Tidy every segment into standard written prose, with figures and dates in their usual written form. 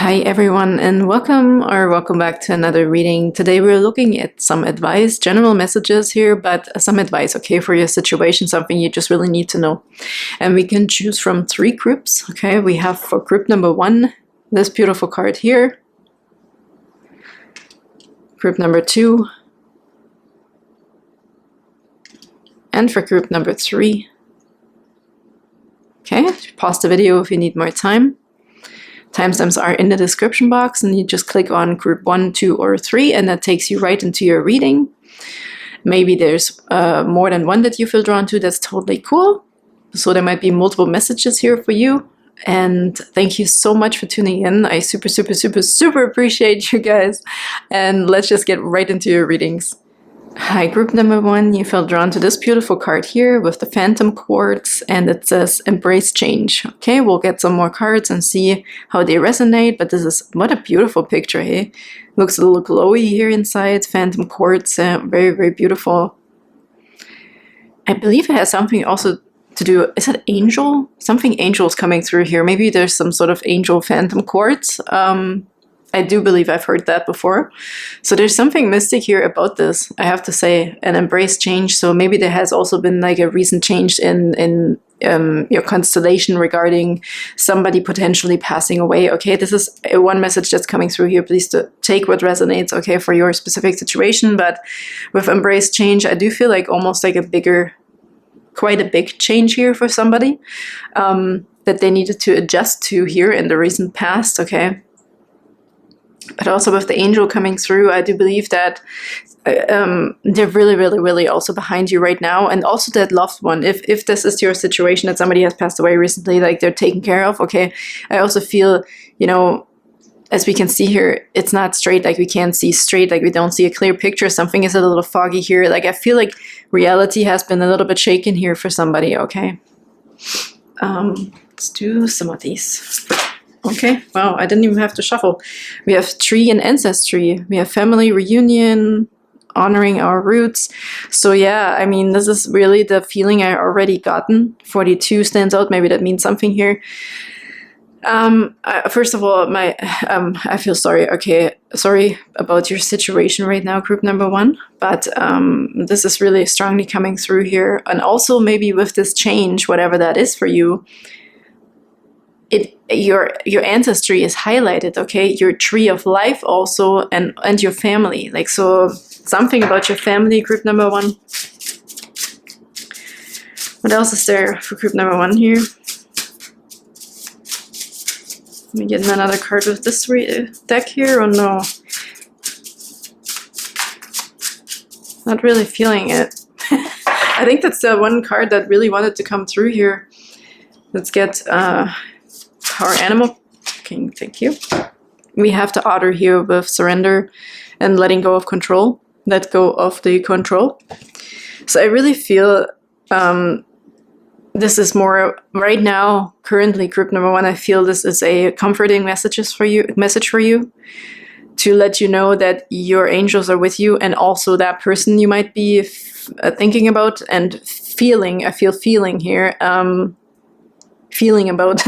Hi everyone, and welcome back to another reading. Today we're looking at some advice, general messages here, but some advice, okay, for your situation, something you just really need to know. And we can choose from 3 groups, okay? We have for group number 1, this beautiful card here. Group number 2. And for group number 3. Okay, pause the video if you need more time. Timestamps are in the description box, and you just click on group 1, 2, or 3, and that takes you right into your reading. Maybe there's more than one that you feel drawn to. That's totally cool. So there might be multiple messages here for you. And thank you so much for tuning in. I super appreciate you guys. And let's just get right into your readings. Hi, group number 1, you felt drawn to this beautiful card here with the Phantom Quartz, and it says embrace change. Okay, we'll get some more cards and see how they resonate, but this is, what a beautiful picture, hey? Looks a little glowy here inside, Phantom Quartz, very beautiful. I believe it has something also to do, is it angel? Something angels coming through here. Maybe there's some sort of angel Phantom Quartz. I do believe I've heard that before. So there's something mystic here about this, I have to say, an embrace change. So maybe there has also been like a recent change in your constellation regarding somebody potentially passing away. Okay, this is one message that's coming through here. Please take what resonates, okay, for your specific situation. But with embrace change, I do feel like almost like quite a big change here for somebody that they needed to adjust to here in the recent past, okay? But also with the angel coming through, I do believe that they're really also behind you right now. And also that loved one, if this is your situation that somebody has passed away recently, like they're taken care of, okay, I also feel, you know, as we can see here, it's not straight, like we can't see straight, like we don't see a clear picture. Something is a little foggy here. Like I feel like reality has been a little bit shaken here for somebody, okay? Let's do some of these. Okay, wow, I didn't even have to shuffle. We have tree and ancestry. We have family reunion, honoring our roots. So yeah, I mean, this is really the feeling I already gotten. 42 stands out. Maybe that means something here. First of all, I feel sorry. Okay, sorry about your situation right now, group number 1. But this is really strongly coming through here. And also maybe with this change, whatever that is for you, your ancestry is highlighted, okay? Your tree of life also, and your family. Like, so something about your family, group number 1. What else is there for group number 1 here? Let me get another card with this deck here, or no? Not really feeling it. I think that's the one card that really wanted to come through here. Let's get our animal king, thank you. We have the otter here with surrender and letting go of control. Let go of the control. So I really feel this is more right now, currently group number 1, I feel this is a comforting message for you to let you know that your angels are with you, and also that person you might be thinking about and feeling, I feel feeling here, feeling about,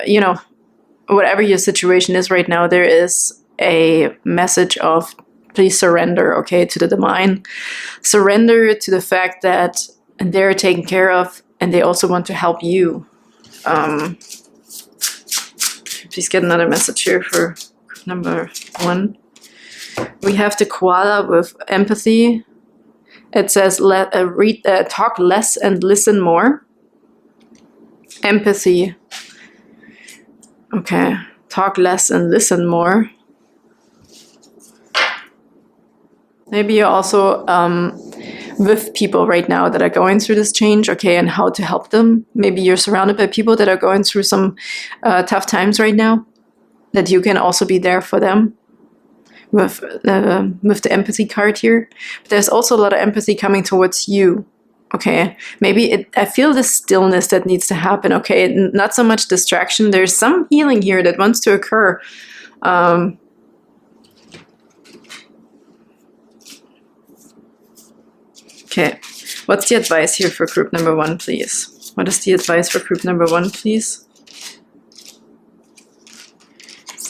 you know, whatever your situation is right now, there is a message of please surrender, okay, to the divine. Surrender to the fact that they're taken care of, and they also want to help you. Please get another message here for number 1. We have the koala with empathy. It says, talk less and listen more. Empathy. Okay, talk less and listen more. Maybe you're also with people right now that are going through this change, okay, and how to help them. Maybe you're surrounded by people that are going through some tough times right now, that you can also be there for them with the empathy card here. But there's also a lot of empathy coming towards you. Okay, maybe I feel this stillness that needs to happen, okay? Not so much distraction. There's some healing here that wants to occur. Okay, what's the advice here for group number 1, please? What is the advice for group number 1, please?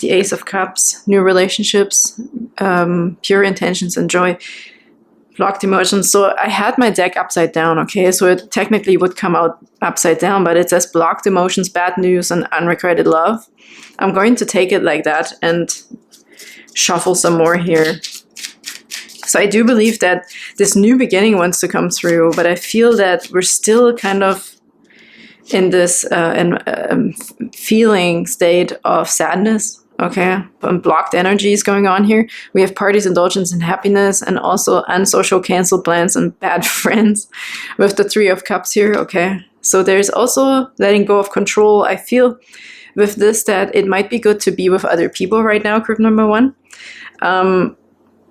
the Ace of Cups, new relationships, pure intentions and joy, blocked emotions. So I had my deck upside down, okay? So it technically would come out upside down, but it says blocked emotions, bad news, and unrequited love. I'm going to take it like that and shuffle some more here. So I do believe that this new beginning wants to come through, but I feel that we're still kind of in this feeling state of sadness, okay? Blocked energies going on here. We have parties, indulgence, and happiness, and also unsocial canceled plans and bad friends with the Three of Cups here, okay? So there's also letting go of control. I feel with this that it might be good to be with other people right now, group number 1.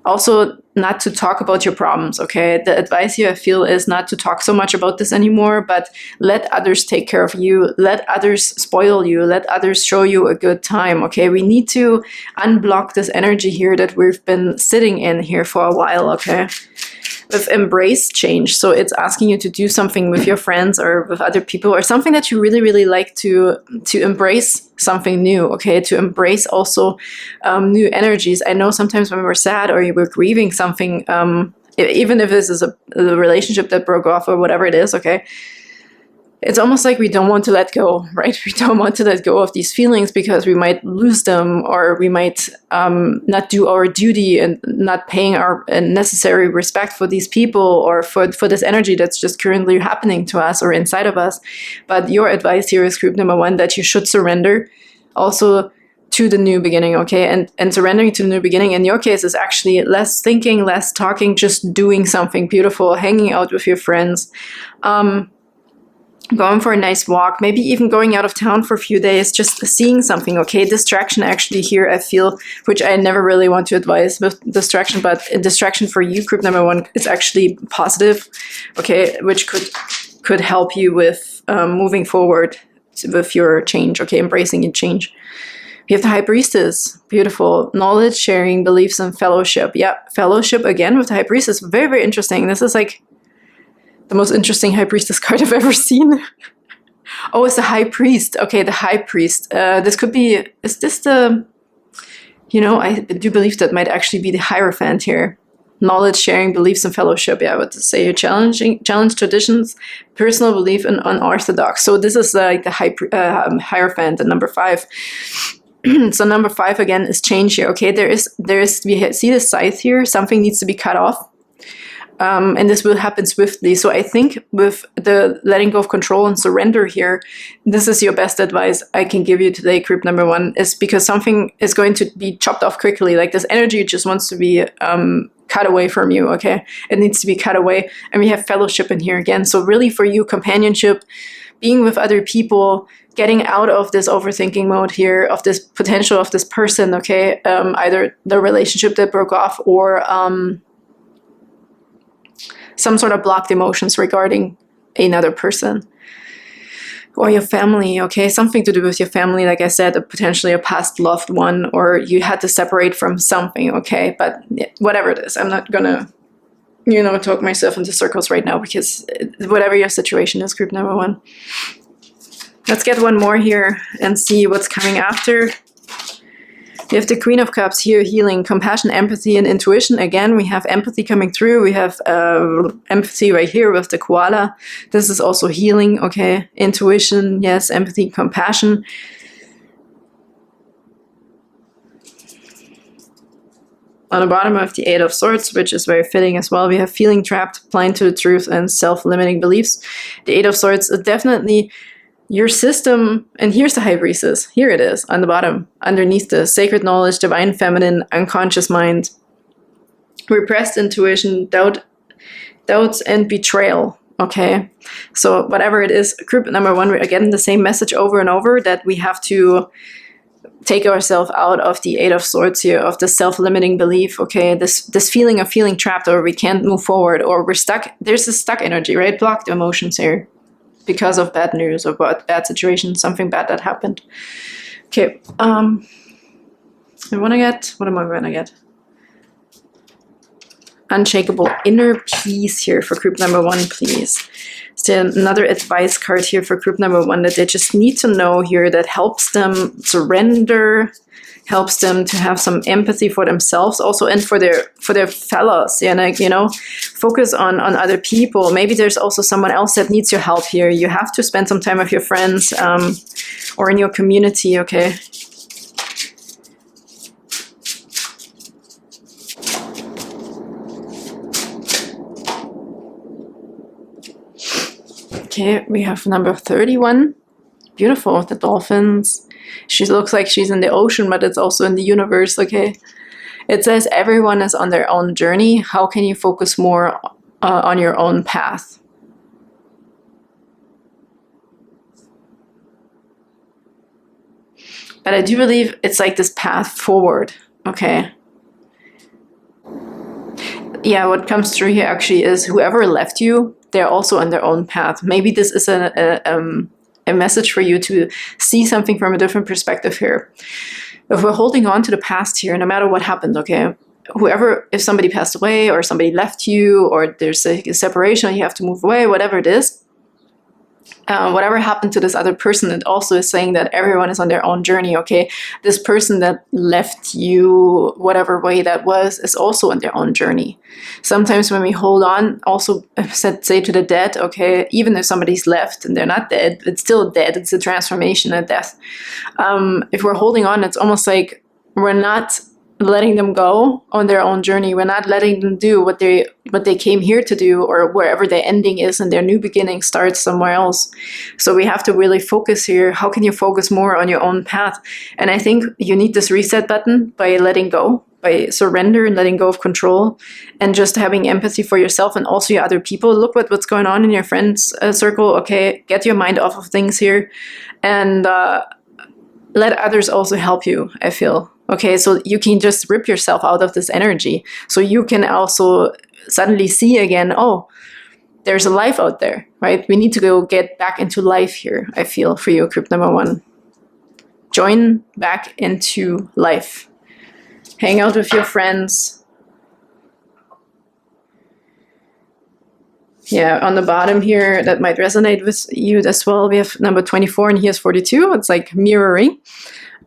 Also, not to talk about your problems, okay? The advice here I feel is not to talk so much about this anymore, but let others take care of you. Let others spoil you. Let others show you a good time, okay? We need to unblock this energy here that we've been sitting in here for a while, okay? With embrace change. So it's asking you to do something with your friends or with other people or something that you really, really like to embrace something new, okay? To embrace also new energies. I know sometimes when we're sad or we're grieving something, even if this is a relationship that broke off or whatever it is, okay? It's almost like we don't want to let go, right? We don't want to let go of these feelings because we might lose them, or we might not do our duty and not paying our necessary respect for these people or for this energy that's just currently happening to us or inside of us. But your advice here is, group number 1, that you should surrender also to the new beginning, okay? And surrendering to the new beginning in your case is actually less thinking, less talking, just doing something beautiful, hanging out with your friends, going for a nice walk, maybe even going out of town for a few days, just seeing something, okay? Distraction actually here, I feel, which I never really want to advise with distraction, but a distraction for you, group number 1, is actually positive, okay? Which could help you with moving forward with your change, okay? Embracing your change. We have the High Priestess, beautiful. Knowledge, sharing, beliefs, and fellowship. Yeah, fellowship again with the High Priestess, very, very interesting. This is like the most interesting High Priestess card I've ever seen. Oh, it's the High Priest. Okay, the High Priest. This could be, is this the, I do believe that might actually be the Hierophant here. Knowledge, sharing, beliefs, and fellowship. Yeah, I would say challenge traditions, personal belief, and unorthodox. So this is like the Hierophant, the number 5. So number 5 again is change here. Okay, we see the scythe here. Something needs to be cut off. And this will happen swiftly. So I think with the letting go of control and surrender here, this is your best advice I can give you today, group number 1, is because something is going to be chopped off quickly. Like this energy just wants to be cut away from you, okay? It needs to be cut away. And we have fellowship in here again. So really for you, companionship, being with other people, getting out of this overthinking mode here, of this potential of this person, okay? Either the relationship that broke off or some sort of blocked emotions regarding another person or your family, okay? Something to do with your family, like I said, potentially a past loved one, or you had to separate from something, okay? But whatever it is, I'm not gonna, talk myself into circles right now, because whatever your situation is, group number 1. Let's get one more here and see what's coming after. We have the Queen of Cups here, healing, compassion, empathy, and intuition. Again, we have empathy coming through. We have empathy right here with the koala. This is also healing, okay? Intuition, yes, empathy, compassion. On the bottom of the 8 of Swords, which is very fitting as well, we have feeling trapped, blind to the truth, and self-limiting beliefs. The 8 of Swords is definitely your system, and here's the High Priestess. Here it is, on the bottom, underneath the sacred knowledge, divine feminine, unconscious mind, repressed intuition, doubts, and betrayal, okay? So whatever it is, group number 1, we're getting the same message over and over, that we have to take ourselves out of the 8 of Swords here, of the self-limiting belief, okay? This feeling of feeling trapped, or we can't move forward, or we're stuck. There's a stuck energy, right? Blocked emotions here, because of bad news or bad situation, something bad that happened. Okay, what am I going to get? unshakable inner peace here for group number 1, please? Is there another advice card here for group number 1 that they just need to know here that helps them surrender, helps them to have some empathy for themselves also, and for their fellows, yeah, like, you know, focus on other people. Maybe there's also someone else that needs your help here. You have to spend some time with your friends or in your community, okay? Okay, we have number 31. Beautiful, the dolphins. She looks like she's in the ocean, but it's also in the universe, okay? It says everyone is on their own journey. How can you focus more on your own path? But I do believe it's like this path forward, okay? Yeah, what comes through here actually is whoever left you, they're also on their own path. Maybe this is a message for you to see something from a different perspective here. If we're holding on to the past here, no matter what happened, okay, whoever, if somebody passed away or somebody left you or there's a separation, you have to move away, whatever it is, whatever happened to this other person, it also is saying that everyone is on their own journey, okay? This person that left you, whatever way that was, is also on their own journey. Sometimes when we hold on, also say to the dead, okay, even if somebody's left and they're not dead, it's still dead. It's a transformation and death. If we're holding on, it's almost like we're not letting them go on their own journey. We're not letting them do what they came here to do, or wherever their ending is and their new beginning starts somewhere else. So we have to really focus here. How can you focus more on your own path? And I think you need this reset button by letting go, by surrender and letting go of control, and just having empathy for yourself and also your other people. Look what's going on in your friends circle. Okay, get your mind off of things here, and let others also help you, I feel. Okay, so you can just rip yourself out of this energy. So you can also suddenly see again, oh, there's a life out there, right? We need to go get back into life here, I feel, for you, group number 1. Join back into life. Hang out with your friends. Yeah, on the bottom here, that might resonate with you as well. We have number 24 and here's 42. It's like mirroring.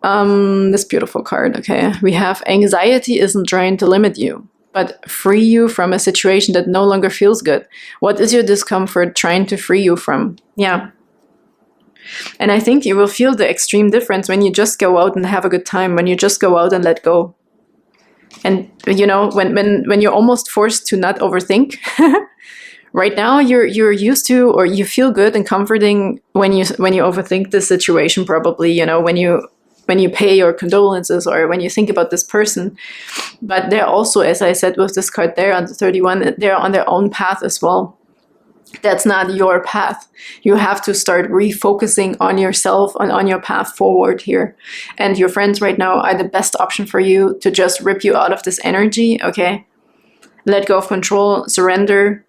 This beautiful card, okay? We have anxiety isn't trying to limit you, but free you from a situation that no longer feels good. What is your discomfort trying to free you from? Yeah. And I think you will feel the extreme difference when you just go out and have a good time, when you just go out and let go. And, you know, when you're almost forced to not overthink, right now you're used to, or you feel good and comforting when you overthink the situation, probably, you know, when you pay your condolences or when you think about this person. But they're also, as I said with this card there on the 31, they're on their own path as well. That's not your path. You have to start refocusing on yourself and on your path forward here. And your friends right now are the best option for you to just rip you out of this energy, okay? Let go of control, surrender,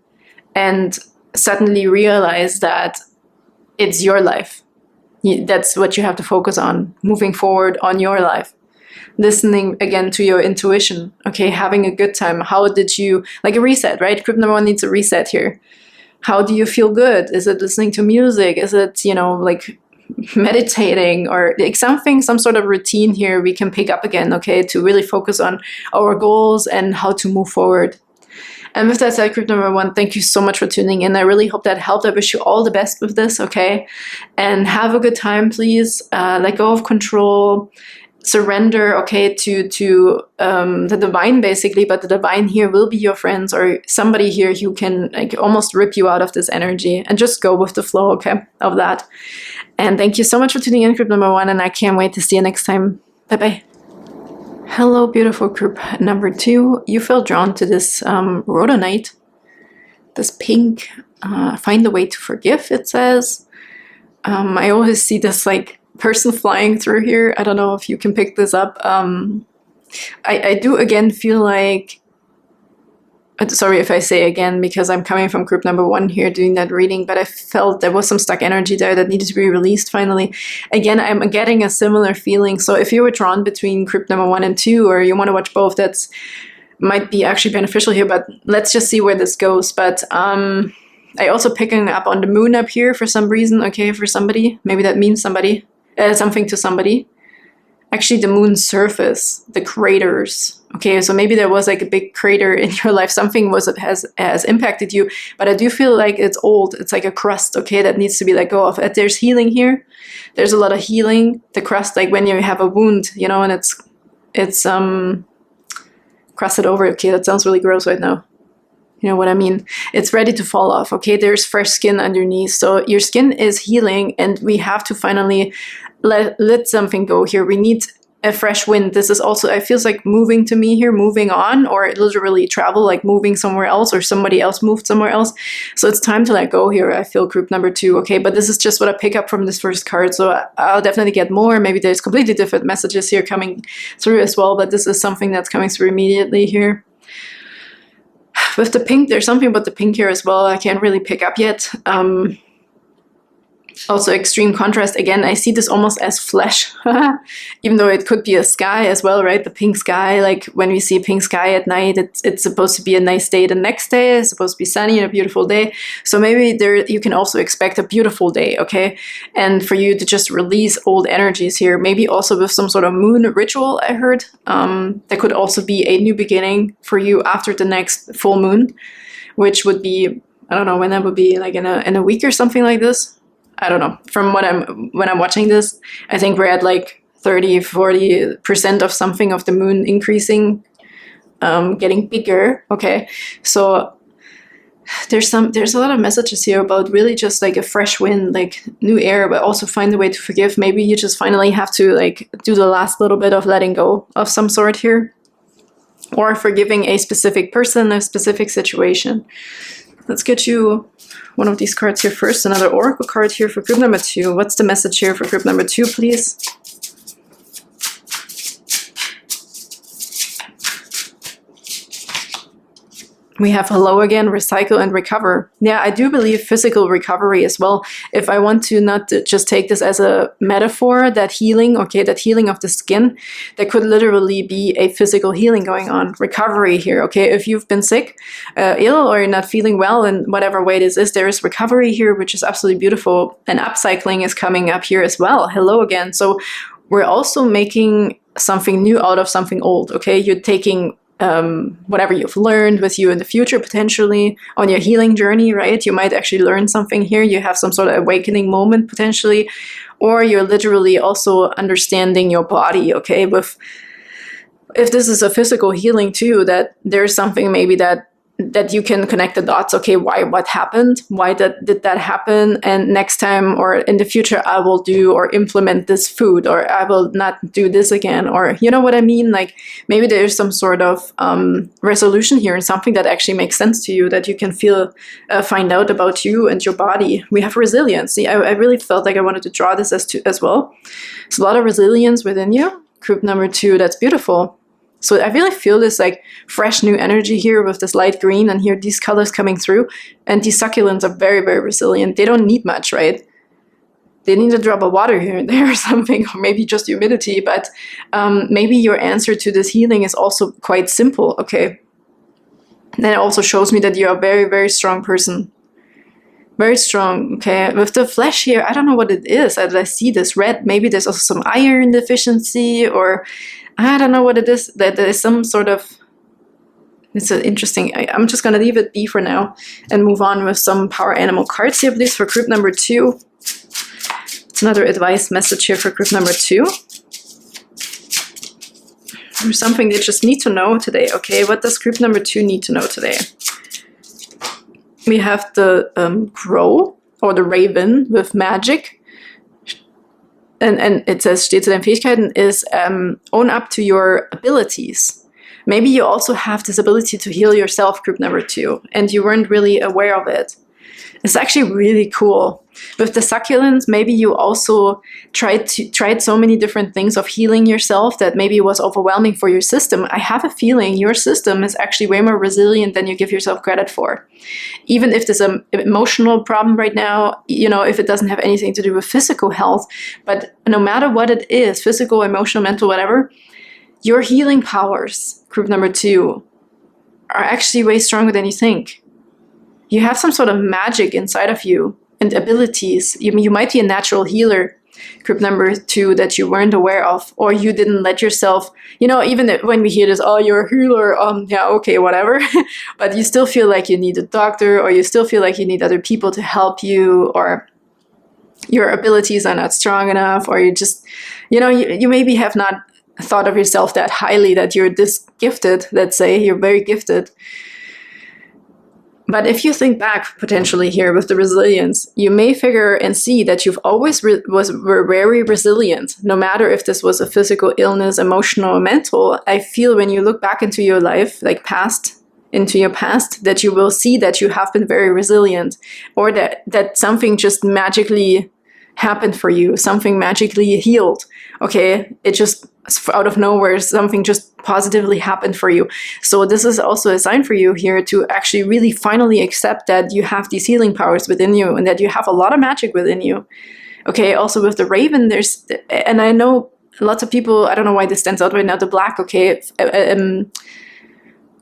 and suddenly realize that it's your life. That's what you have to focus on, moving forward on your life. Listening again to your intuition, okay, having a good time. How did you, like a reset, right? Group number 1 needs a reset here. How do you feel good? Is it listening to music? Is it, you know, like meditating, or like something, some sort of routine here we can pick up again, okay, to really focus on our goals and how to move forward. And with that said, group number 1, thank you so much for tuning in. I really hope that helped. I wish you all the best with this, okay? And have a good time, please. Let go of control. Surrender, okay, to the divine, basically. But the divine here will be your friends or somebody here who can like almost rip you out of this energy, and just go with the flow, okay, of that. And thank you so much for tuning in, group number 1. And I can't wait to see you next time. Bye-bye. Hello, beautiful group number 2. You feel drawn to this Rhodonite, this pink, find a way to forgive, it says. I always see this like person flying through here. I don't know if you can pick this up. I do again feel like, sorry if I say again, because I'm coming from group number 1 here doing that reading, but I felt there was some stuck energy there that needed to be released finally. Again, I'm getting a similar feeling. So if you were drawn between group number 1 and 2, or you want to watch both, that's might be actually beneficial here, but let's just see where this goes. But I also picking up on the moon up here for some reason, okay, for somebody. Maybe that means somebody, something to somebody. Actually, the moon's surface, the craters. Okay, so maybe there was like a big crater in your life. Something has impacted you, but I do feel like it's old. It's like a crust, okay, that needs to be let go of. There's healing here. There's a lot of healing. The crust, like when you have a wound, you know, and it's crusted over. Okay, that sounds really gross right now. You know what I mean? It's ready to fall off, okay? There's fresh skin underneath. So your skin is healing, and we have to finally let something go here. We need a fresh wind. This is also, it feels like moving to me here, moving on, or literally travel, like moving somewhere else, or somebody else moved somewhere else. So it's time to let go here, I feel, group number 2, okay? But this is just what I pick up from this first card, so I'll definitely get more. Maybe there's completely different messages here coming through as well, but this is something that's coming through immediately here. With the pink, there's something about the pink here as well I can't really pick up yet. Also extreme contrast. Again, I see this almost as flesh, even though it could be a sky as well, right? The pink sky, like when we see pink sky at night, it's supposed to be a nice day. The next day is supposed to be sunny and a beautiful day. So maybe there you can also expect a beautiful day, okay? And for you to just release old energies here, maybe also with some sort of moon ritual, I heard. That could also be a new beginning for you after the next full moon, which would be, I don't know when that would be, like in a week or something like this. I don't know. From when I'm watching this, I think we're at like 30-40% of something of the moon increasing, getting bigger. Okay, so there's a lot of messages here about really just like a fresh wind, like new air, but also find a way to forgive. Maybe you just finally have to like do the last little bit of letting go of some sort here, or forgiving a specific person, a specific situation. Let's get you one of these cards here first. Another oracle card here for group number 2. What's the message here for group number 2, please? We have hello again, recycle and recover. Yeah, I do believe physical recovery as well. If I want to not to just take this as a metaphor, that healing, okay, that healing of the skin, there could literally be a physical healing going on. Recovery here, okay? If you've been sick, ill, or you're not feeling well in whatever way this is, there is recovery here, which is absolutely beautiful. And upcycling is coming up here as well. Hello again. So we're also making something new out of something old, okay? You're taking whatever you've learned with you in the future, potentially on your healing journey, right? You might actually learn something here. You have some sort of awakening moment potentially, or you're literally also understanding your body, okay? If this is a physical healing too, that there's something maybe that you can connect the dots. Okay, what happened? Why did that happen? And next time or in the future, I will do or implement this food, or I will not do this again, or you know what I mean? Like maybe there's some sort of resolution here and something that actually makes sense to you, that you can find out about you and your body. We have resilience. See, I really felt like I wanted to draw this as well. There's a lot of resilience within you. Group number 2, that's beautiful. So I really feel this like fresh new energy here with this light green, and here these colors coming through. And these succulents are very, very resilient. They don't need much, right? They need a drop of water here and there or something, or maybe just humidity. But maybe your answer to this healing is also quite simple, okay? Then it also shows me that you are a very, very strong person. Very strong, okay? With the flesh here, I don't know what it is. As I see this red, maybe there's also some iron deficiency, or I don't know what it is. That there is some sort of, it's interesting. I'm just gonna leave it be for now and move on with some power animal cards here, please, for group number 2. It's another advice message here for group number 2. There's something they just need to know today, okay? What does group number 2 need to know today? We have the crow, or the raven with magic. And it says, steht zu deinen Fähigkeiten, is own up to your abilities. Maybe you also have this ability to heal yourself, group number 2, and you weren't really aware of it. It's actually really cool. With the succulents, maybe you also tried so many different things of healing yourself that maybe it was overwhelming for your system. I have a feeling your system is actually way more resilient than you give yourself credit for. Even if there's an emotional problem right now, you know, if it doesn't have anything to do with physical health, but no matter what it is, physical, emotional, mental, whatever, your healing powers, group number 2, are actually way stronger than you think. You have some sort of magic inside of you and abilities. You might be a natural healer, group number 2, that you weren't aware of, or you didn't let yourself, you know, even when we hear this, oh, you're a healer, yeah, okay, whatever. But you still feel like you need a doctor, or you still feel like you need other people to help you, or your abilities are not strong enough, or you just, you know, you maybe have not thought of yourself that highly, that you're this gifted, let's say, you're very gifted. But if you think back potentially here with the resilience, you may figure and see that you've always were very resilient, no matter if this was a physical illness, emotional, or mental. I feel when you look back into your life, like into your past, that you will see that you have been very resilient, or that something just magically happened for you, something magically healed. Okay, it just out of nowhere, something just positively happened for you. So this is also a sign for you here to actually really finally accept that you have these healing powers within you, and that you have a lot of magic within you. Okay, also with the raven, and I know lots of people, I don't know why this stands out right now, the black, okay,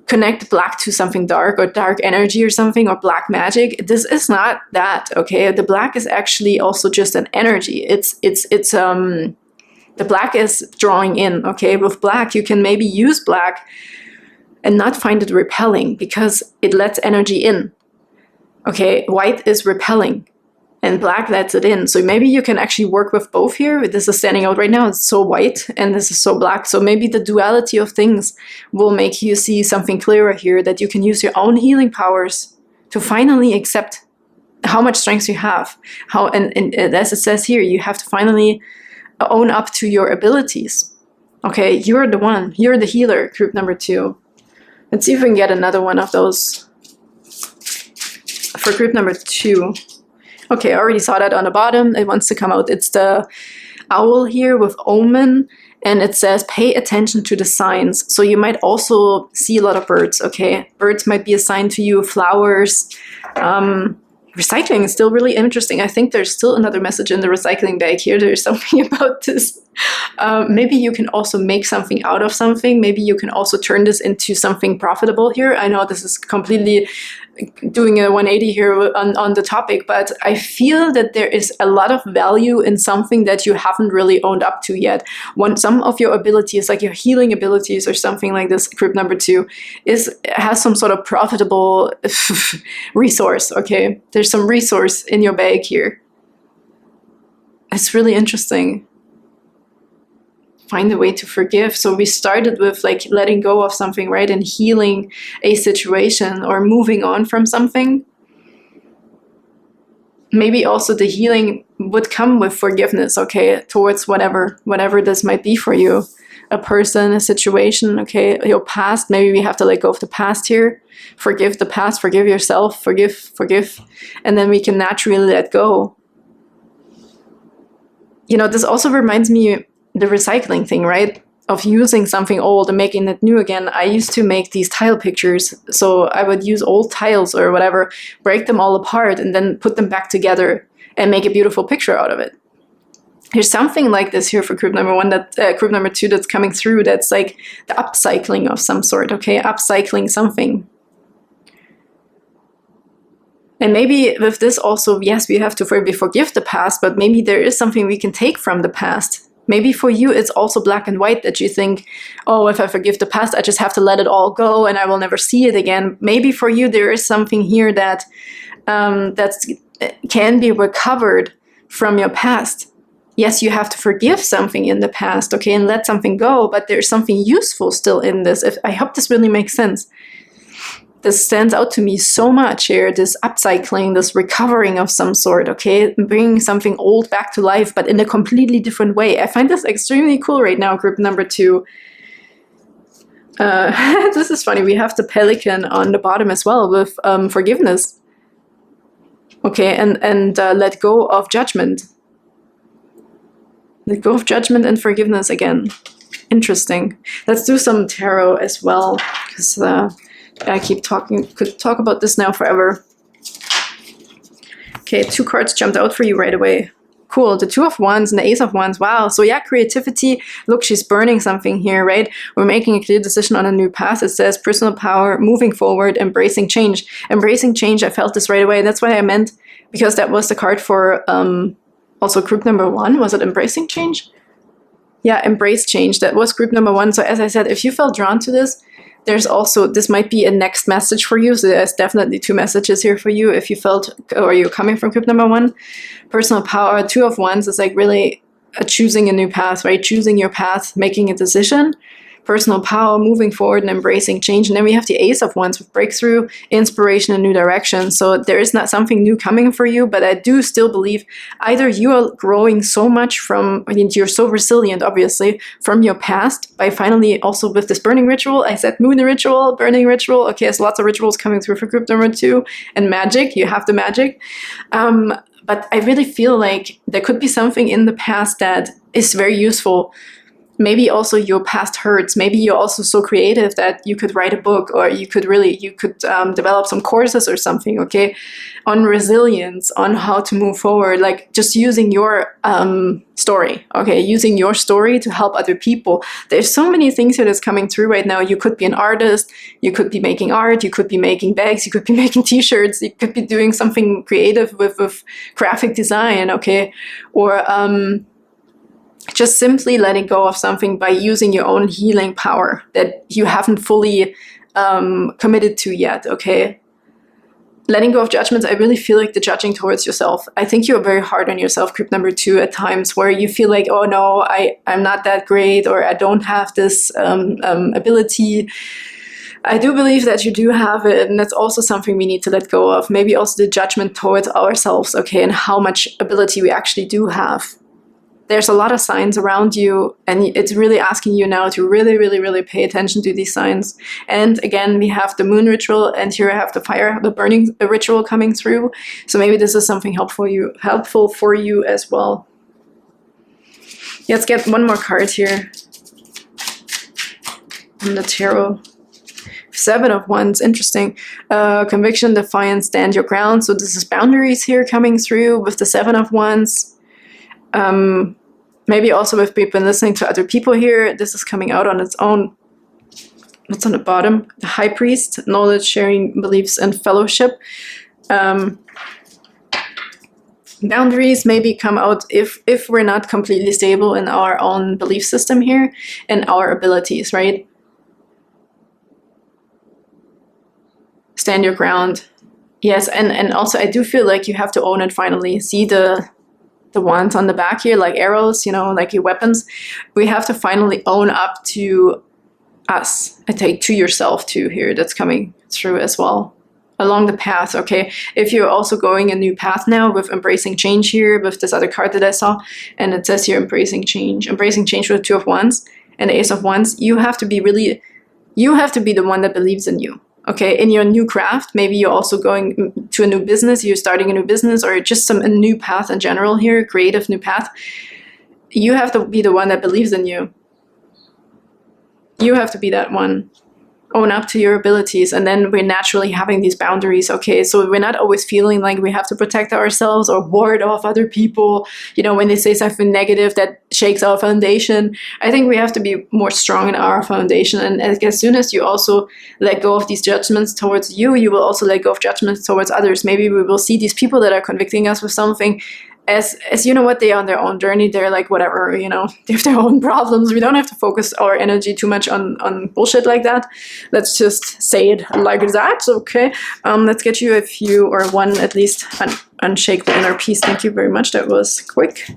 connect black to something dark, or dark energy or something, or black magic. This is not that, okay? The black is actually also just an energy. The black is drawing in, okay? With black, you can maybe use black and not find it repelling, because it lets energy in, okay? White is repelling, and black lets it in. So maybe you can actually work with both here. This is standing out right now. It's so white, and this is so black. So maybe the duality of things will make you see something clearer here, that you can use your own healing powers to finally accept how much strength you have. And as it says here, you have to finally own up to your abilities. Okay, you're the one. You're the healer, group number 2. Let's see if we can get another one of those for group number 2. Okay, I already saw that on the bottom. It wants to come out. It's the owl here with omen, and it says pay attention to the signs. So you might also see a lot of birds, okay? Birds might be a sign to you, flowers. Recycling is still really interesting. I think there's still another message in the recycling bag here. There's something about this. Maybe you can also make something out of something. Maybe you can also turn this into something profitable here. I know this is completely doing a 180 here on the topic, but I feel that there is a lot of value in something that you haven't really owned up to yet. Some of your abilities, like your healing abilities or something like this, group number 2, has some sort of profitable resource, okay? There's some resource in your bag here. It's really interesting. Find a way to forgive. So we started with like letting go of something, right? And healing a situation or moving on from something. Maybe also the healing would come with forgiveness, okay? Towards whatever this might be for you. A person, a situation, okay? Your past, maybe we have to let go of the past here. Forgive the past, forgive yourself, forgive. And then we can naturally let go. You know, this also reminds me the recycling thing, right? Of using something old and making it new again. I used to make these tile pictures. So I would use old tiles or whatever, break them all apart, and then put them back together and make a beautiful picture out of it. There's something like this here for group number 1, group number 2 that's coming through. That's like the upcycling of some sort, okay? Upcycling something. And maybe with this also, yes, we have to forgive the past, but maybe there is something we can take from the past. Maybe for you, it's also black and white, that you think, oh, if I forgive the past, I just have to let it all go and I will never see it again. Maybe for you, there is something here that can be recovered from your past. Yes, you have to forgive something in the past, okay, and let something go, but there's something useful still in this. I hope this really makes sense. This stands out to me so much here, this upcycling, this recovering of some sort, okay? Bringing something old back to life, but in a completely different way. I find this extremely cool right now, group number 2. This is funny. We have the pelican on the bottom as well with forgiveness. Okay, and let go of judgment. Let go of judgment and forgiveness again. Interesting. Let's do some tarot as well, because I could talk about this now forever. Okay, 2 cards jumped out for you right away. cool. The Two of Wands and the Ace of Wands. Wow. So yeah, creativity. Look, she's burning something here, right? We're making a clear decision on a new path. It says personal power, moving forward, embracing change. Embracing change, I felt this right away. That's what I meant, because that was the card for also group number 1. Was it embracing change? Yeah, embrace change. That was group number 1. So as I said, if you felt drawn to this, there's also, this might be a next message for you. So there's definitely 2 messages here for you if you felt, or you're coming from group number 1. Personal power, 2 of Wands is like really choosing a new path, right? Choosing your path, making a decision. Personal power, moving forward and embracing change. And then we have the Ace of Wands with breakthrough, inspiration, and new direction. So there is not something new coming for you, but I do still believe either you are growing so much from, I mean, you're so resilient, obviously, from your past by finally also with this burning ritual. I said moon ritual, burning ritual. Okay, there's lots of rituals coming through for group number 2. And magic, you have the magic. But I really feel like there could be something in the past that is very useful. Maybe also your past hurts. Maybe you're also so creative that you could write a book, or you could develop some courses or something, okay, on resilience, on how to move forward, like just using your story, okay, using your story to help other people. There's so many things that is coming through right now. You could be an artist, you could be making art, you could be making bags, you could be making t-shirts, you could be doing something creative with graphic design, okay, or just simply letting go of something by using your own healing power that you haven't fully committed to yet, okay? Letting go of judgments, I really feel like the judging towards yourself. I think you're very hard on yourself, group number 2, at times where you feel like, oh no, I'm not that great, or I don't have this ability. I do believe that you do have it, and that's also something we need to let go of. Maybe also the judgment towards ourselves, okay, and how much ability we actually do have. There's a lot of signs around you, and it's really asking you now to really, really, really pay attention to these signs. And again, we have the moon ritual, and here I have the burning ritual coming through. So maybe this is something helpful for you as well. Let's get one more card here in the tarot. 7 of Wands, interesting. Conviction, defiance, stand your ground. So this is boundaries here coming through with the 7 of Wands. Maybe also if we've been listening to other people here, this is coming out on its own. What's on the bottom? The High Priest, knowledge, sharing, beliefs, and fellowship. Boundaries maybe come out if we're not completely stable in our own belief system here and our abilities, right? Stand your ground. Yes, and also I do feel like you have to own it finally. See the wands on the back here, like arrows, you know, like your weapons. We have to finally own up to us. I take to yourself too here. That's coming through as well. Along the path, okay? If you're also going a new path now with embracing change here, with this other card that I saw, and it says here embracing change with the 2 of Wands and the Ace of Wands, you have to be the one that believes in you. Okay, in your new craft, maybe you're also going to a new business, you're starting a new business, or just a new path in general here, creative new path. You have to be the one that believes in you. You have to be that one. Own up to your abilities, and then we're naturally having these boundaries, okay? So we're not always feeling like we have to protect ourselves or ward off other people, you know, when they say something negative that shakes our foundation. I think we have to be more strong in our foundation, and as soon as you also let go of these judgments towards you, you will also let go of judgments towards others. Maybe we will see these people that are convicting us with something as you know what, they are on their own journey. They're like, whatever, you know, they have their own problems. We don't have to focus our energy too much on bullshit like that. Let's just say it like that, okay? Let's get you a few, or one at least, unshakable inner peace. Thank you very much. That was quick.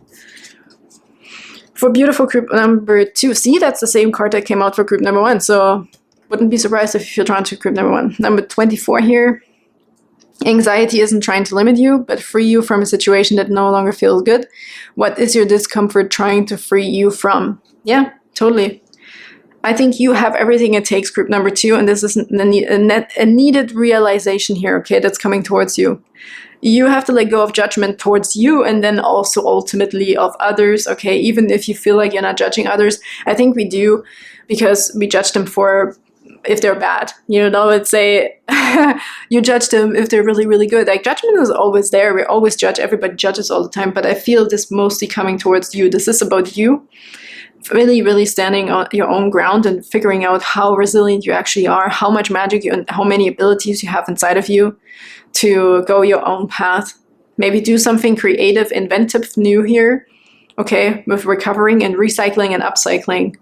For beautiful group number 2, see, that's the same card that came out for group number 1. So wouldn't be surprised if you feel drawn to group number 1. Number 24 here. Anxiety isn't trying to limit you, but free you from a situation that no longer feels good. What is your discomfort trying to free you from? Yeah, totally. I think you have everything it takes, group number 2, and this is a needed realization here, okay, that's coming towards you. You have to let go of judgment towards you, and then also ultimately of others, okay, even if you feel like you're not judging others. I think we do, because we judge them for if they're bad. You know, let's say you judge them if they're really, really good. Like, judgment is always there. We always judge. Everybody judges all the time. But I feel this mostly coming towards you. This is about you really, really standing on your own ground and figuring out how resilient you actually are, how much magic and how many abilities you have inside of you to go your own path. Maybe do something creative, inventive, new here. Okay, with recovering and recycling and upcycling.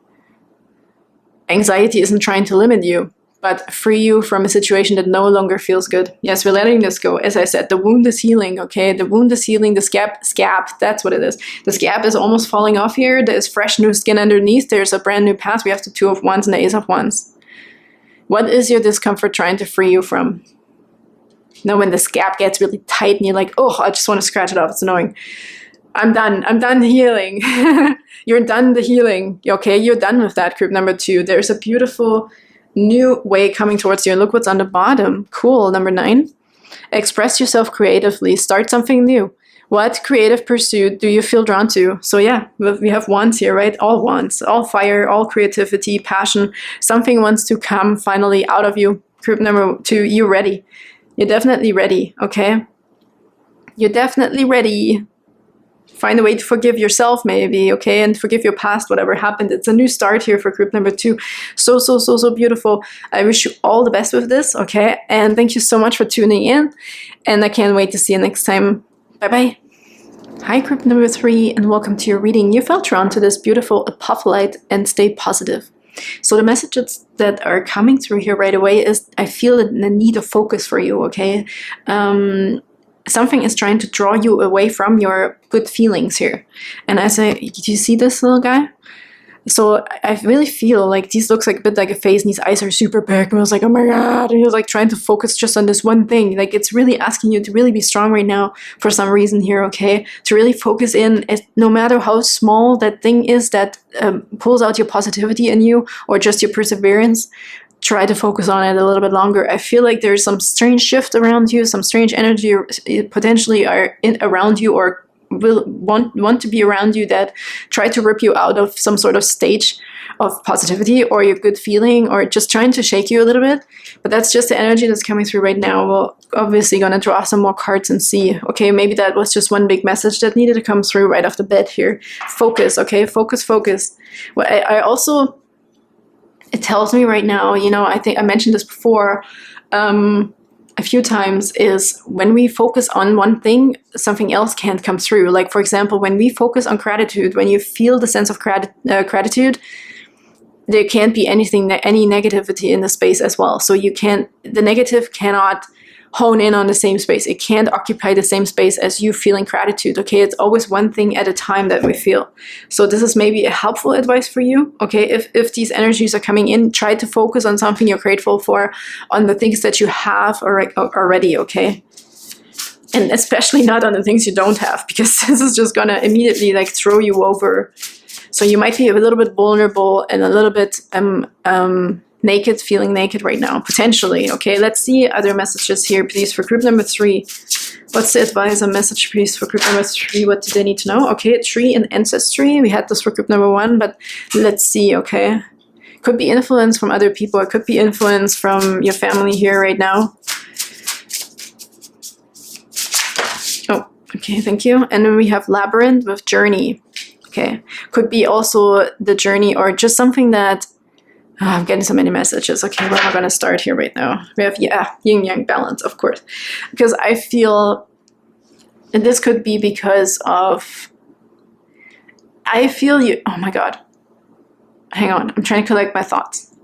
Anxiety isn't trying to limit you, but free you from a situation that no longer feels good. Yes, we're letting this go. As I said, the wound is healing, okay? The wound is healing, the scab, that's what it is. The scab is almost falling off here. There's fresh new skin underneath. There's a brand new path. We have the Two of Wands and the Ace of Wands. What is your discomfort trying to free you from? You know, when the scab gets really tight and you're like, oh, I just want to scratch it off. It's annoying. I'm done healing. You're done the healing. Okay, you're done with that, group number 2. There's a beautiful new way coming towards you. And look what's on the bottom. Cool, number 9. Express yourself creatively. Start something new. What creative pursuit do you feel drawn to? So yeah, we have wands here, right? All wands, all fire, all creativity, passion. Something wants to come finally out of you. Group number 2, you're ready. You're definitely ready, okay? You're definitely ready. Find a way to forgive yourself, maybe, okay? And forgive your past, whatever happened. It's a new start here for group number 2. So beautiful. I wish you all the best with this, okay? And thank you so much for tuning in. And I can't wait to see you next time. Bye-bye. Hi, group number 3, and welcome to your reading. You felt drawn to this beautiful Apophyllite, and stay positive. So the messages that are coming through here right away is, I feel the need of focus for you, okay? Something is trying to draw you away from your good feelings here. And I say, do you see this little guy? So I really feel like this looks like a bit like a face and his eyes are super big. And I was like, oh my God. And he was like trying to focus just on this one thing. Like, it's really asking you to really be strong right now for some reason here, okay? To really focus in, no matter how small that thing is that pulls out your positivity in you or just your perseverance. Try to focus on it a little bit longer. I feel like there's some strange shift around you, some strange energy potentially are around you or will want to be around you that try to rip you out of some sort of stage of positivity or your good feeling or just trying to shake you a little bit. But that's just the energy that's coming through right now. We're obviously going to draw some more cards and see, okay, maybe that was just one big message that needed to come through right off the bat here. Focus, okay? Focus. Well, I also... It tells me right now, you know, I think I mentioned this before a few times, is when we focus on one thing, something else can't come through. Like, for example, when we focus on gratitude, when you feel the sense of gratitude, there can't be any negativity in the space as well. So the negative cannot hone in on the same space. It can't occupy the same space as you feeling gratitude, okay? It's always one thing at a time that we feel. So this is maybe a helpful advice for you, okay? If these energies are coming in, try to focus on something you're grateful for, on the things that you have already, okay? And especially not on the things you don't have, because this is just gonna immediately like throw you over. So you might be a little bit vulnerable and a little bit naked, feeling naked right now, potentially. Okay, let's see other messages here, please, for group number 3. What's the advice and message, please, for group number 3? What do they need to know? Okay, tree and ancestry. We had this for group number 1, but let's see, okay? Could be influence from other people. It could be influence from your family here right now. Oh, okay, thank you. And then we have labyrinth with journey. Okay, could be also the journey or just something that I'm getting so many messages. Okay, where am I going to start here right now? We have, yin-yang balance, of course. Because I feel, and this could be because of, I feel you, oh my God. Hang on, I'm trying to collect my thoughts.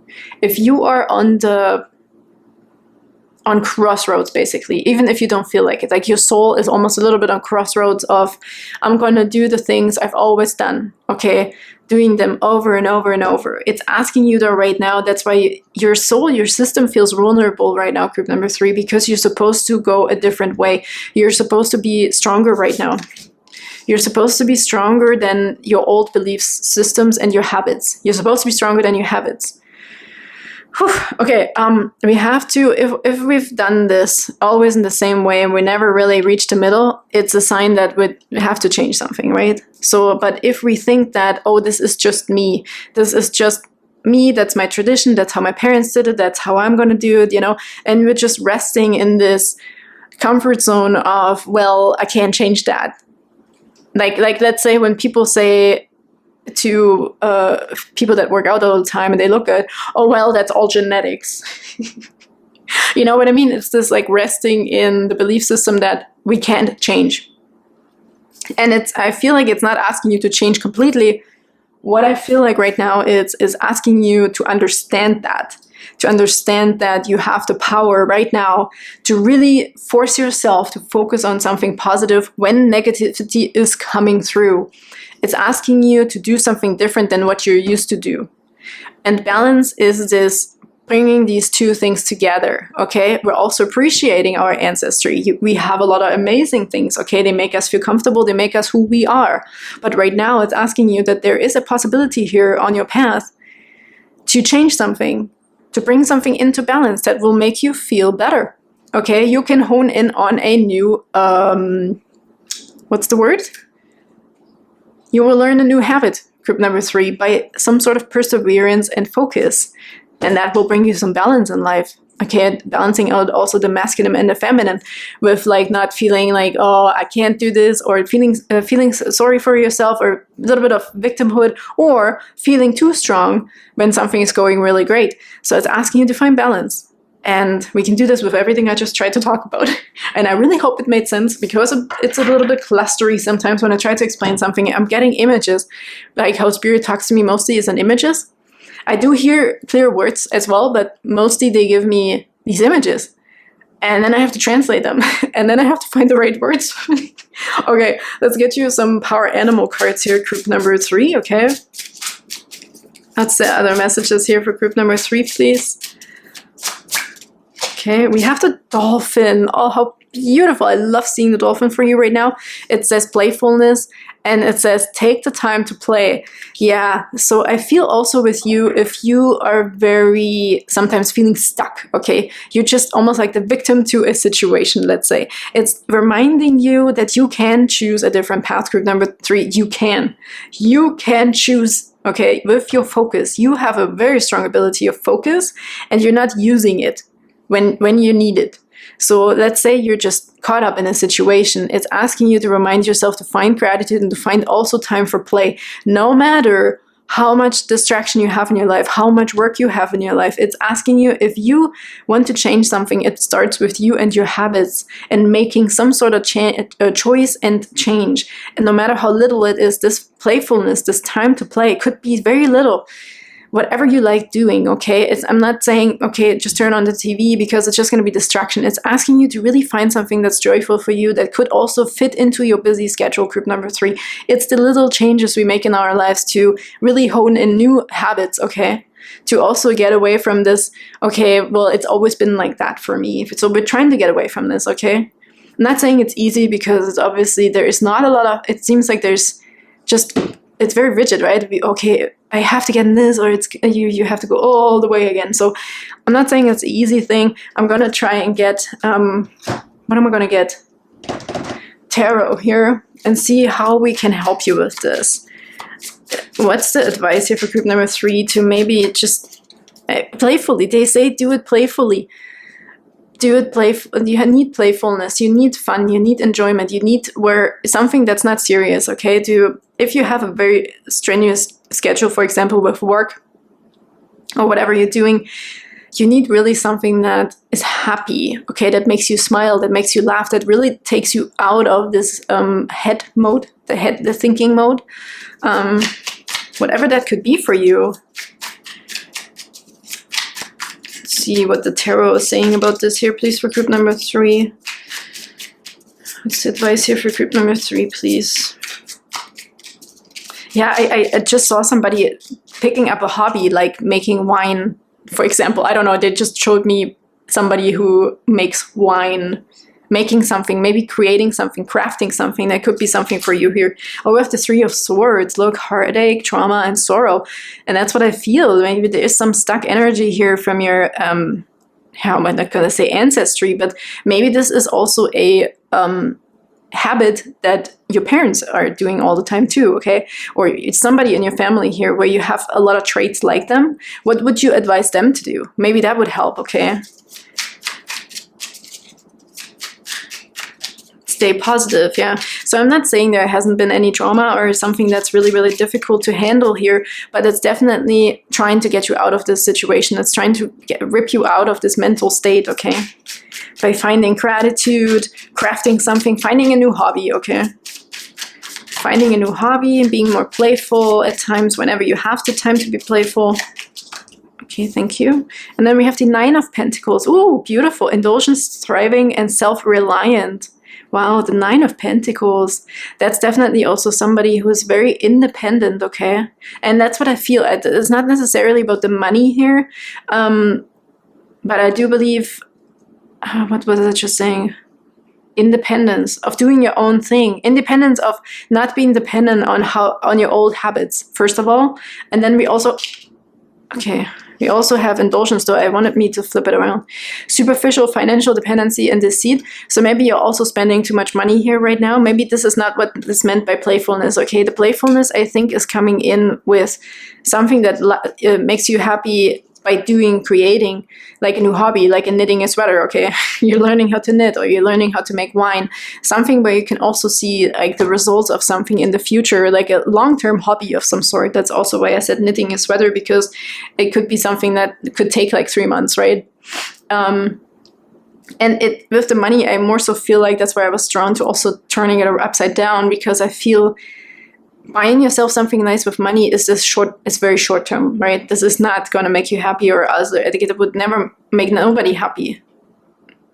If you are on crossroads, basically, even if you don't feel like it, like your soul is almost a little bit on crossroads of, I'm going to do the things I've always done, okay? Doing them over and over and over. It's asking you though right now, that's why your soul, your system feels vulnerable right now, group number 3, because you're supposed to go a different way. You're supposed to be stronger right now. You're supposed to be stronger than your old belief systems and your habits. You're supposed to be stronger than your habits. Whew. Okay, we have to, if we've done this always in the same way and we never really reach the middle, it's a sign that we have to change something, right? So, but if we think that, oh, this is just me, this is just me, that's my tradition, that's how my parents did it, that's how I'm going to do it, you know, and we're just resting in this comfort zone of, well, I can't change that. Like let's say when people say to people that work out all the time and they look at, oh, well, that's all genetics. You know what I mean? It's this like resting in the belief system that we can't change. And I feel like it's not asking you to change completely. What I feel like right now is asking you to understand that you have the power right now to really force yourself to focus on something positive when negativity is coming through. It's asking you to do something different than what you're used to do. And balance is this bringing these two things together, okay? We're also appreciating our ancestry. We have a lot of amazing things, okay? They make us feel comfortable, they make us who we are. But right now it's asking you that there is a possibility here on your path to change something, to bring something into balance that will make you feel better, okay? You can hone in on a new, what's the word? You will learn a new habit, group number 3, by some sort of perseverance and focus. And that will bring you some balance in life. Okay, balancing out also the masculine and the feminine with like not feeling like, oh, I can't do this, or feeling sorry for yourself, or a little bit of victimhood, or feeling too strong when something is going really great. So it's asking you to find balance. And we can do this with everything I just tried to talk about. And I really hope it made sense, because it's a little bit clustery sometimes when I try to explain something. I'm getting images, like how spirit talks to me mostly is in images. I do hear clear words as well, but mostly they give me these images. And then I have to translate them. And then I have to find the right words. Okay, let's get you some power animal cards here, group number 3, okay? That's the other messages here for group number 3, please. Okay, we have the dolphin. Oh, how beautiful. I love seeing the dolphin for you right now. It says playfulness, and it says take the time to play. Yeah, so I feel also with you, if you are very sometimes feeling stuck, okay? You're just almost like the victim to a situation, let's say. It's reminding you that you can choose a different path, group number 3. You can. You can choose, okay, with your focus. You have a very strong ability of focus, and you're not using it when you need it. So let's say you're just caught up in a situation. It's asking you to remind yourself to find gratitude and to find also time for play. No matter how much distraction you have in your life, how much work you have in your life, it's asking you, if you want to change something, it starts with you and your habits and making some sort of choice and change. And no matter how little it is, this playfulness, this time to play, could be very little. Whatever you like doing, okay? I'm not saying, okay, just turn on the TV because it's just going to be distraction. It's asking you to really find something that's joyful for you that could also fit into your busy schedule, group number 3. It's the little changes we make in our lives to really hone in new habits, okay? To also get away from this, okay, well, it's always been like that for me. So we're trying to get away from this, okay? I'm not saying it's easy, because it's obviously there is not a lot of, it seems like there's just, it's very rigid, right? Okay, I have to get in this, or it's you have to go all the way again. So I'm not saying it's an easy thing. I'm gonna try and get what am I gonna get? Tarot here, and see how we can help you with this. What's the advice here for group number 3? To maybe just playfully. They say do it playfully. Do it playfully. You need playfulness. You need fun. You need enjoyment. You need something that's not serious. Okay. If you have a very strenuous schedule, for example, with work or whatever you're doing, you need really something that is happy. Okay, that makes you smile, that makes you laugh, that really takes you out of this head mode, the thinking mode. Whatever that could be for you. See what the tarot is saying about this here, please, for group number 3. What's the advice here for group number 3, please? Yeah, I just saw somebody picking up a hobby, like making wine, for example. I don't know, they just showed me somebody who makes wine, making something, maybe creating something, crafting something. That could be something for you here. Oh, we have the 3 of Swords. Look, heartache, trauma, and sorrow. And that's what I feel. Maybe there is some stuck energy here from your, how am I not going to say ancestry, but maybe this is also a habit that your parents are doing all the time too, okay? Or it's somebody in your family here where you have a lot of traits like them. What would you advise them to do? Maybe that would help, okay? Stay positive, yeah. So I'm not saying there hasn't been any trauma or something that's really, really difficult to handle here, but it's definitely trying to get you out of this situation. It's trying to rip you out of this mental state, okay? By finding gratitude, crafting something, finding a new hobby, okay? Finding a new hobby and being more playful at times whenever you have the time to be playful. Okay, thank you. And then we have the Nine of Pentacles. Ooh, beautiful. Indulgence, thriving, and self-reliant. Wow, the Nine of Pentacles. That's definitely also somebody who is very independent, okay? And that's what I feel. It's not necessarily about the money here, but I do believe, what was I just saying? Independence of doing your own thing. Independence of not being dependent on your old habits, first of all. And then we also, okay, we also have indulgence, though I wanted me to flip it around. Superficial financial dependency and deceit. So maybe you're also spending too much money here right now. Maybe this is not what is meant by playfulness, okay? The playfulness, I think, is coming in with something that makes you happy by creating, like a new hobby, like knitting a sweater, okay? You're learning how to knit, or you're learning how to make wine. Something where you can also see like the results of something in the future, like a long-term hobby of some sort. That's also why I said knitting a sweater, because it could be something that could take like 3 months, right? And with the money, I more so feel like that's where I was drawn to also turning it upside down, because I feel buying yourself something nice with money is it's very short term, right? This is not going to make you happy, or else I think it would never make nobody happy.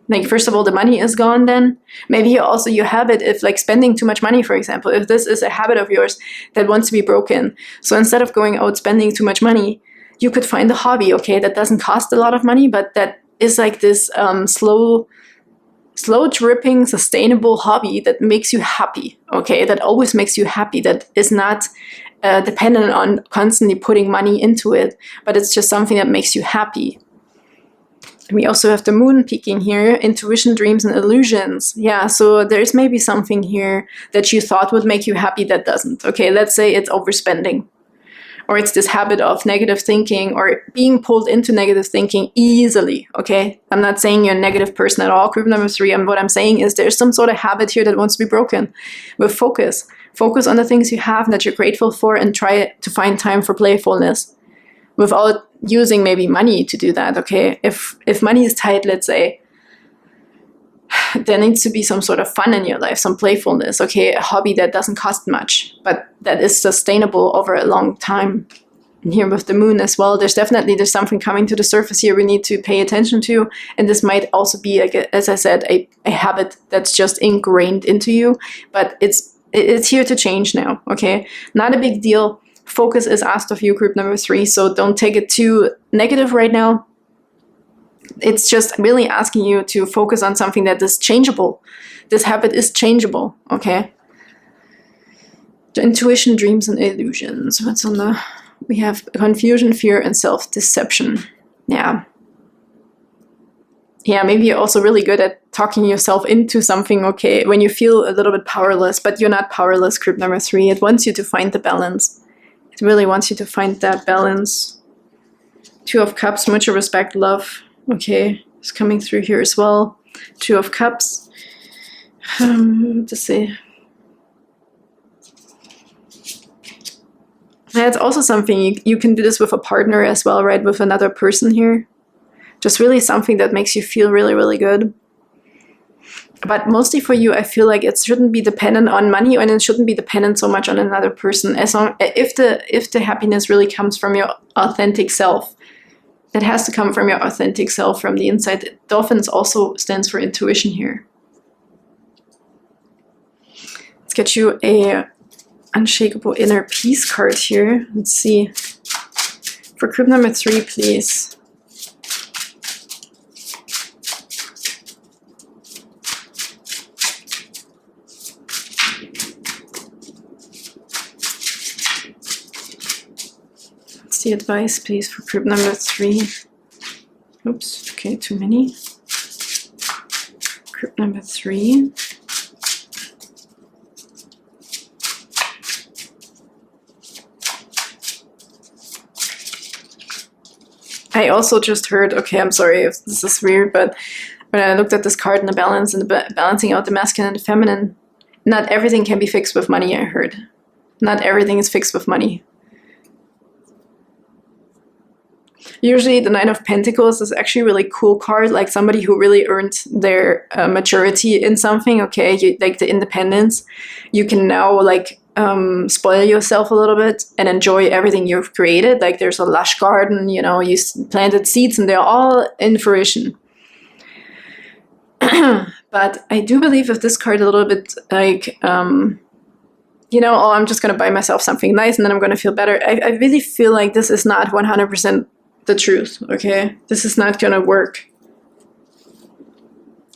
Like, first of all, the money is gone then. Maybe also you have it if like spending too much money, for example, if this is a habit of yours that wants to be broken. So instead of going out spending too much money, you could find a hobby, okay, that doesn't cost a lot of money, but that is like this slow dripping, sustainable hobby that makes you happy, okay? That always makes you happy, that is not dependent on constantly putting money into it, but it's just something that makes you happy. And we also have the moon peeking here, intuition, dreams, and illusions. Yeah, so there's maybe something here that you thought would make you happy that doesn't, okay? Let's say it's overspending, or it's this habit of negative thinking, or being pulled into negative thinking easily, okay? I'm not saying you're a negative person at all, group number 3. And what I'm saying is there's some sort of habit here that wants to be broken. With focus. Focus on the things you have that you're grateful for, and try to find time for playfulness without using maybe money to do that, okay? If money is tight, let's say, there needs to be some sort of fun in your life, some playfulness, okay? A hobby that doesn't cost much, but that is sustainable over a long time. And here with the moon as well, there's something coming to the surface here we need to pay attention to. And this might also be, like as I said, a habit that's just ingrained into you, but it's here to change now, okay? Not a big deal. Focus is asked of you, group number 3, so don't take it too negative right now. It's just really asking you to focus on something that is changeable. This habit is changeable, okay? The intuition, dreams, and illusions. What's on the... We have confusion, fear, and self-deception. Yeah. Yeah, maybe you're also really good at talking yourself into something, okay? When you feel a little bit powerless, but you're not powerless, group number 3. It wants you to find the balance. It really wants you to find that balance. 2 of Cups, mutual respect, love. Okay, it's coming through here as well. 2 of Cups. To say. That's also something you can do this with a partner as well, right? With another person here. Just really something that makes you feel really, really good. But mostly for you, I feel like it shouldn't be dependent on money, and it shouldn't be dependent so much on another person. As long if the happiness really comes from your authentic self. It has to come from your authentic self, from the inside. Dolphins also stands for intuition here. Let's get you a Unshakable Inner Peace card here. Let's see. For group number 3, please. What's the advice, please, for group number 3? Oops, okay, too many. Group number 3. I also just heard, okay, I'm sorry if this is weird, but when I looked at this card in the balance and the balancing out the masculine and the feminine, not everything can be fixed with money, I heard. Not everything is fixed with money. Usually the Nine of Pentacles is actually a really cool card, like somebody who really earned their maturity in something, okay, like the independence. You can now like spoil yourself a little bit and enjoy everything you've created. Like there's a lush garden, you know, you planted seeds and they're all in fruition. But I do believe with this card a little bit like, you know, oh, I'm just going to buy myself something nice and then I'm going to feel better. I really feel like this is not 100% the truth, okay? This is not going to work.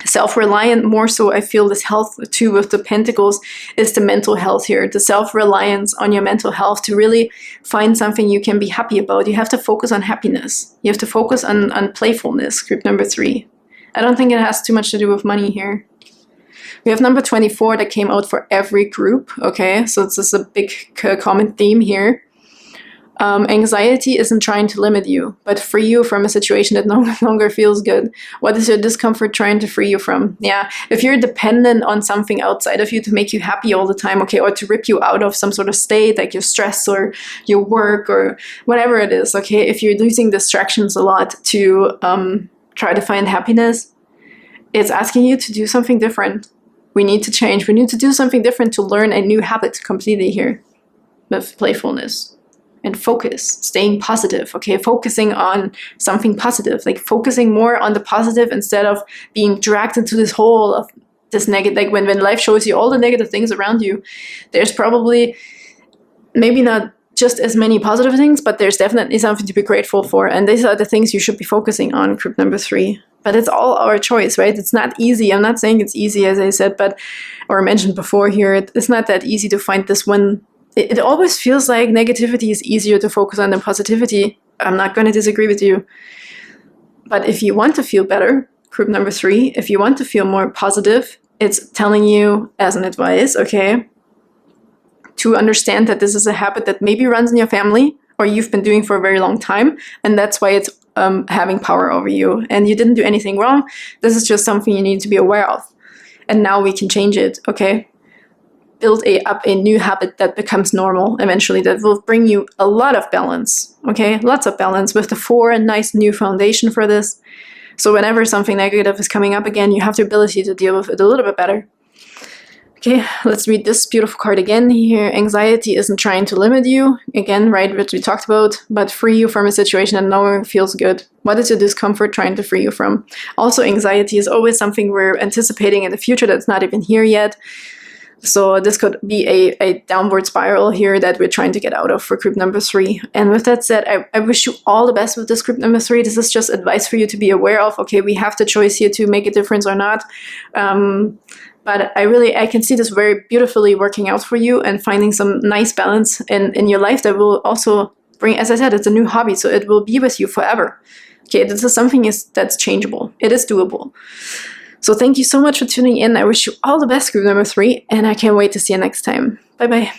Self-reliant, more so I feel this health too with the Pentacles is the mental health here, the self-reliance on your mental health to really find something you can be happy about. You have to focus on happiness. You have to focus on playfulness, group number 3. I don't think it has too much to do with money here. We have number 24 that came out for every group, okay? So this is a big common theme here. Anxiety isn't trying to limit you, but free you from a situation that no longer feels good. What is your discomfort trying to free you from? Yeah, if you're dependent on something outside of you to make you happy all the time, okay, or to rip you out of some sort of state, like your stress or your work or whatever it is, okay, if you're using distractions a lot to try to find happiness, it's asking you to do something different. We need to change. We need to do something different to learn a new habit completely here with playfulness. And focus, staying positive, okay? Focusing on something positive, like focusing more on the positive instead of being dragged into this hole of this negative, like when life shows you all the negative things around you, there's probably maybe not just as many positive things, but there's definitely something to be grateful for. And these are the things you should be focusing on, group number 3. But it's all our choice, right? It's not easy. I'm not saying it's easy, as I said, but, or mentioned before here, it's not that easy to find this one. It always feels like negativity is easier to focus on than positivity. I'm not going to disagree with you. But if you want to feel better, group number 3, if you want to feel more positive, it's telling you as an advice, okay, to understand that this is a habit that maybe runs in your family or you've been doing for a very long time, and that's why it's having power over you. And you didn't do anything wrong. This is just something you need to be aware of. And now we can change it, okay? Build up a new habit that becomes normal eventually, that will bring you a lot of balance, okay? Lots of balance with the 4, a nice new foundation for this. So whenever something negative is coming up again, you have the ability to deal with it a little bit better. Okay, let's read this beautiful card again here. Anxiety isn't trying to limit you. Again, right, what we talked about, but free you from a situation that no longer feels good. What is your discomfort trying to free you from? Also, anxiety is always something we're anticipating in the future that's not even here yet. So this could be a downward spiral here that we're trying to get out of for group number 3. And with that said, I wish you all the best with this group number 3. This is just advice for you to be aware of. Okay, we have the choice here to make a difference or not. But I can see this very beautifully working out for you and finding some nice balance in your life that will also bring, as I said, it's a new hobby, so it will be with you forever. Okay, this is something that's changeable. It is doable. So thank you so much for tuning in. I wish you all the best, group number 3, and I can't wait to see you next time. Bye-bye.